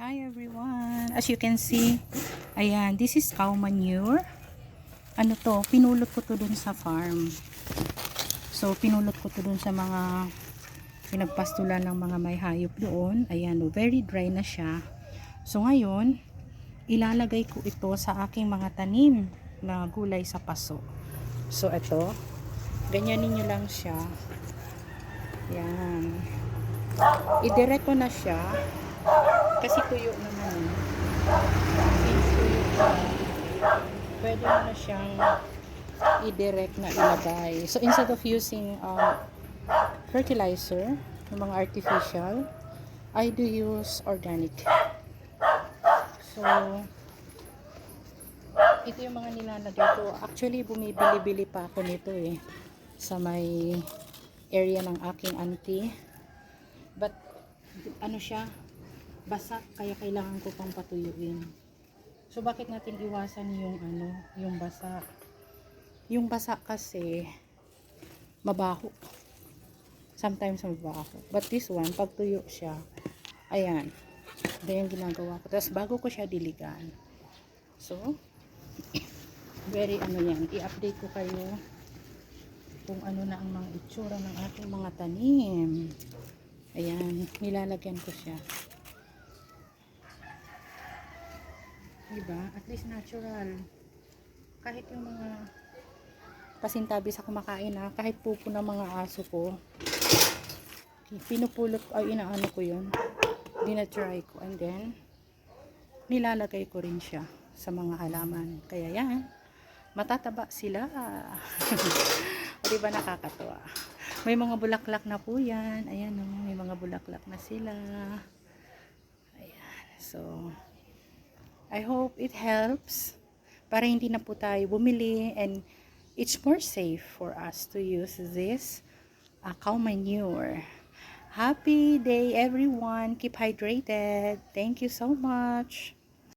Hi everyone! As you can see, ayan, this is cow manure. Ano to, pinulot ko to dun sa farm. So, pinulot ko to dun sa mga pinagpastulan ng mga may hayop doon. Ayan, very dry na siya. So, ngayon, ilalagay ko ito sa aking mga tanim na gulay sa paso. So, ito, ganyanin nyo lang siya. Ayan. Idirect ko na siya. Kasi tuyo naman. Since tuyo siya, pwede mo na siyang i-direct na ilagay. So, instead of using fertilizer, yung mga artificial, I do use organic. So, ito yung mga nilalagay ko. Actually, bumibili-bili pa ako nito sa may area ng aking auntie. But, ano siya, basa, kaya kailangan ko pang patuyuin. So, bakit natin iwasan yung basa? Yung basa kasi, mabaho. Sometimes mabaho. But this one, pag tuyo siya, ayan, ito yung ginagawa ko. Tapos, bago ko siya diligan. So, very yan, i-update ko kayo kung ano na ang mga itsura ng ating mga tanim. Ayan, nilalagyan ko siya. Diba? At least natural. Kahit yung mga pasintabi sa kumakain kahit pupo ng mga aso ko, pinupulot ko, inaano ko yun. Dinatry ko. And then, nilalagay ko rin siya sa mga halaman. Kaya yan, matataba sila. O diba nakakatuwa? May mga bulaklak na po yan. Ayan o, may mga bulaklak na sila. Ayan. So, I hope it helps para hindi na po tayo bumili and it's more safe for us to use this cow manure. Happy day everyone. Keep hydrated. Thank you so much.